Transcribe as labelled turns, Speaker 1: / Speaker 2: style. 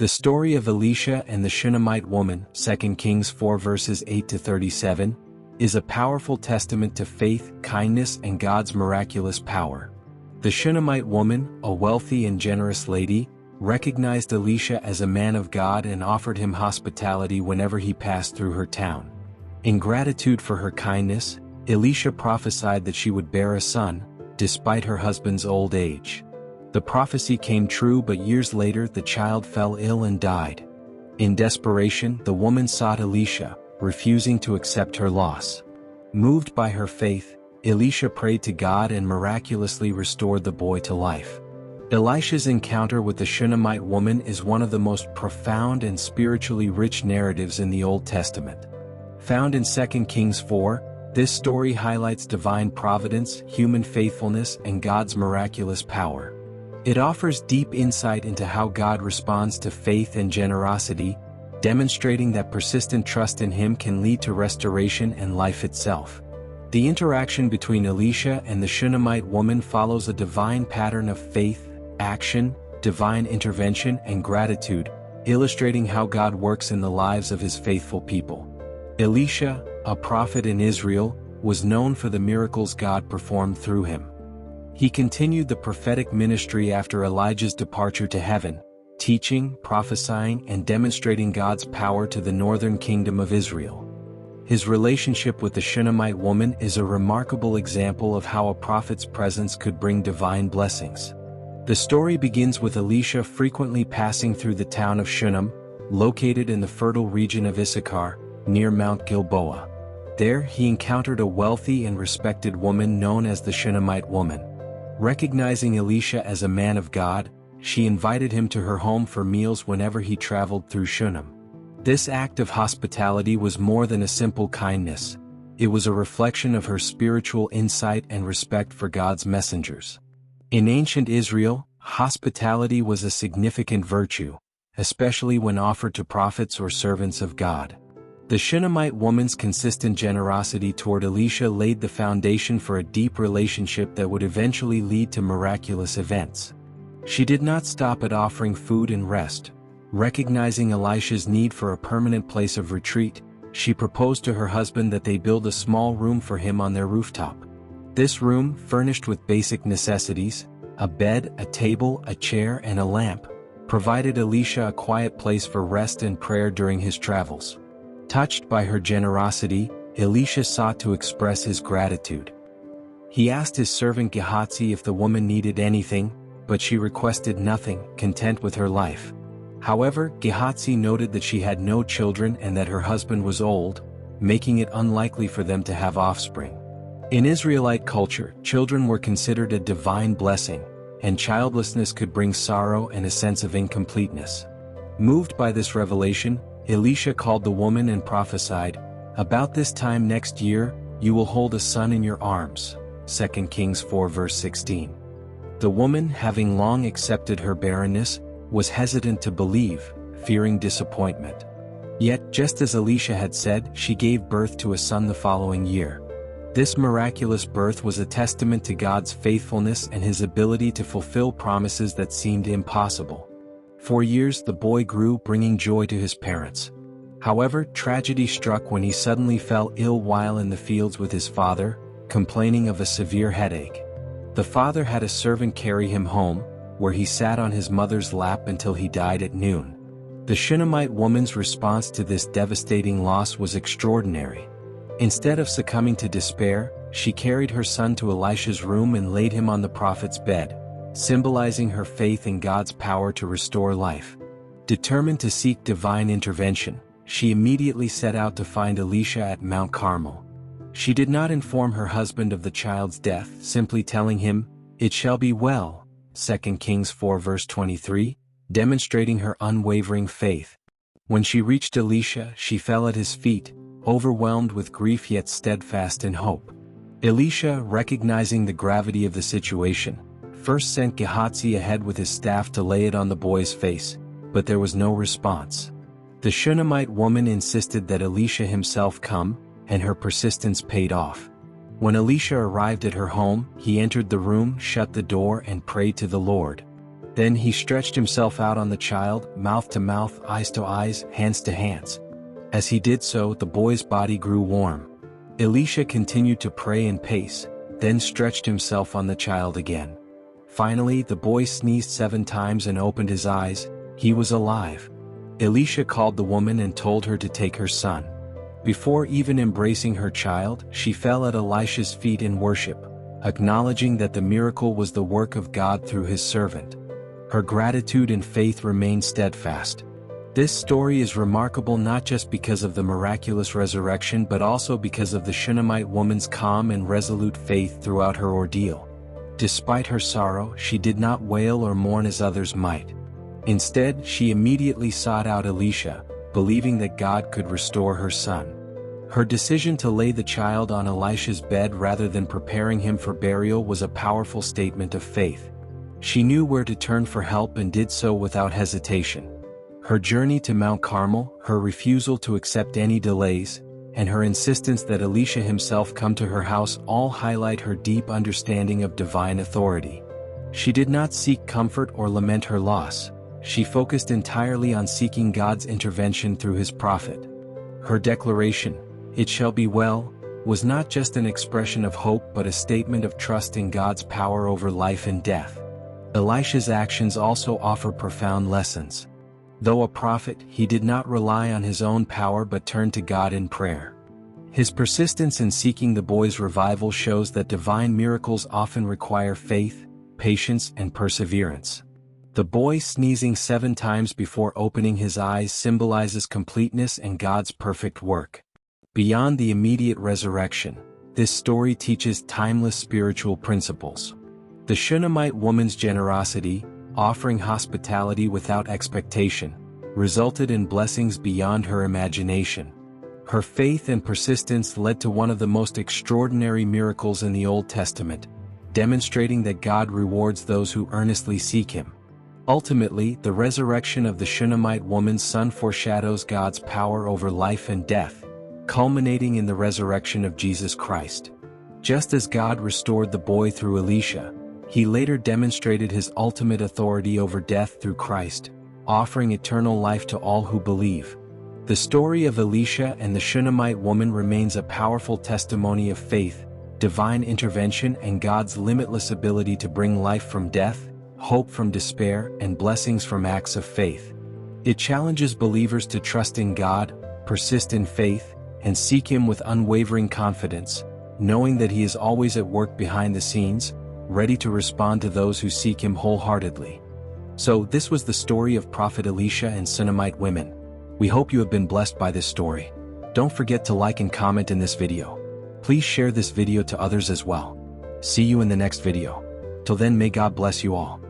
Speaker 1: The story of Elisha and the Shunammite woman, 2 Kings 4 verses 8 to 37, is a powerful testament to faith, kindness, and God's miraculous power. The Shunammite woman, a wealthy and generous lady, recognized Elisha as a man of God and offered him hospitality whenever he passed through her town. In gratitude for her kindness, Elisha prophesied that she would bear a son, despite her husband's old age. The prophecy came true, but years later the child fell ill and died. In desperation, the woman sought Elisha, refusing to accept her loss. Moved by her faith, Elisha prayed to God and miraculously restored the boy to life. Elisha's encounter with the Shunammite woman is one of the most profound and spiritually rich narratives in the Old Testament. Found in 2 Kings 4, this story highlights divine providence, human faithfulness, and God's miraculous power. It offers deep insight into how God responds to faith and generosity, demonstrating that persistent trust in Him can lead to restoration and life itself. The interaction between Elisha and the Shunammite woman follows a divine pattern of faith, action, divine intervention, and gratitude, illustrating how God works in the lives of His faithful people. Elisha, a prophet in Israel, was known for the miracles God performed through him. He continued the prophetic ministry after Elijah's departure to heaven, teaching, prophesying, and demonstrating God's power to the northern kingdom of Israel. His relationship with the Shunammite woman is a remarkable example of how a prophet's presence could bring divine blessings. The story begins with Elisha frequently passing through the town of Shunem, located in the fertile region of Issachar, near Mount Gilboa. There he encountered a wealthy and respected woman known as the Shunammite woman. Recognizing Elisha as a man of God, she invited him to her home for meals whenever he traveled through Shunem. This act of hospitality was more than a simple kindness. It was a reflection of her spiritual insight and respect for God's messengers. In ancient Israel, hospitality was a significant virtue, especially when offered to prophets or servants of God. The Shunammite woman's consistent generosity toward Elisha laid the foundation for a deep relationship that would eventually lead to miraculous events. She did not stop at offering food and rest. Recognizing Elisha's need for a permanent place of retreat, she proposed to her husband that they build a small room for him on their rooftop. This room, furnished with basic necessities, a bed, a table, a chair, and a lamp, provided Elisha a quiet place for rest and prayer during his travels. Touched by her generosity, Elisha sought to express his gratitude. He asked his servant Gehazi if the woman needed anything, but she requested nothing, content with her life. However, Gehazi noted that she had no children and that her husband was old, making it unlikely for them to have offspring. In Israelite culture, children were considered a divine blessing, and childlessness could bring sorrow and a sense of incompleteness. Moved by this revelation, Elisha called the woman and prophesied, "About this time next year, you will hold a son in your arms." 2 Kings 4 verse 16. The woman, having long accepted her barrenness, was hesitant to believe, fearing disappointment. Yet, just as Elisha had said, she gave birth to a son the following year. This miraculous birth was a testament to God's faithfulness and His ability to fulfill promises that seemed impossible. For years the boy grew, bringing joy to his parents. However, tragedy struck when he suddenly fell ill while in the fields with his father, complaining of a severe headache. The father had a servant carry him home, where he sat on his mother's lap until he died at noon. The Shunammite woman's response to this devastating loss was extraordinary. Instead of succumbing to despair, she carried her son to Elisha's room and laid him on the prophet's bed, symbolizing her faith in God's power to restore life. Determined to seek divine intervention, she immediately set out to find Elisha at Mount Carmel. She did not inform her husband of the child's death, simply telling him, "It shall be well," 2 Kings 4 verse 23, demonstrating her unwavering faith. When she reached Elisha, she fell at his feet, overwhelmed with grief yet steadfast in hope. Elisha, recognizing the gravity of the situation, first sent Gehazi ahead with his staff to lay it on the boy's face, but there was no response. The Shunammite woman insisted that Elisha himself come, and her persistence paid off. When Elisha arrived at her home, he entered the room, shut the door, and prayed to the Lord. Then he stretched himself out on the child, mouth to mouth, eyes to eyes, hands to hands. As he did so, the boy's body grew warm. Elisha continued to pray and pace, then stretched himself on the child again. Finally, the boy sneezed 7 times and opened his eyes. He was alive. Elisha called the woman and told her to take her son. Before even embracing her child, she fell at Elisha's feet in worship, acknowledging that the miracle was the work of God through his servant. Her gratitude and faith remained steadfast. This story is remarkable not just because of the miraculous resurrection but also because of the Shunammite woman's calm and resolute faith throughout her ordeal. Despite her sorrow, she did not wail or mourn as others might. Instead, she immediately sought out Elisha, believing that God could restore her son. Her decision to lay the child on Elisha's bed rather than preparing him for burial was a powerful statement of faith. She knew where to turn for help and did so without hesitation. Her journey to Mount Carmel, her refusal to accept any delays, and her insistence that Elisha himself come to her house all highlight her deep understanding of divine authority. She did not seek comfort or lament her loss. She focused entirely on seeking God's intervention through his prophet. Her declaration, "It shall be well," was not just an expression of hope but a statement of trust in God's power over life and death. Elisha's actions also offer profound lessons. Though a prophet, he did not rely on his own power but turned to God in prayer. His persistence in seeking the boy's revival shows that divine miracles often require faith, patience, and perseverance. The boy sneezing 7 times before opening his eyes symbolizes completeness and God's perfect work. Beyond the immediate resurrection, this story teaches timeless spiritual principles. The Shunammite woman's generosity, offering hospitality without expectation, resulted in blessings beyond her imagination. Her faith and persistence led to one of the most extraordinary miracles in the Old Testament, demonstrating that God rewards those who earnestly seek him. Ultimately, the resurrection of the Shunammite woman's son foreshadows God's power over life and death, culminating in the resurrection of Jesus Christ. Just as God restored the boy through Elisha, he later demonstrated his ultimate authority over death through Christ, offering eternal life to all who believe. The story of Elisha and the Shunammite woman remains a powerful testimony of faith, divine intervention, and God's limitless ability to bring life from death, hope from despair, and blessings from acts of faith. It challenges believers to trust in God, persist in faith, and seek him with unwavering confidence, knowing that he is always at work behind the scenes, ready to respond to those who seek him wholeheartedly. So this was the story of Prophet Elisha and Sunnemite women. We hope you have been blessed by this story. Don't forget to like and comment in this video. Please share this video to others as well. See you in the next video. Till then, may God bless you all.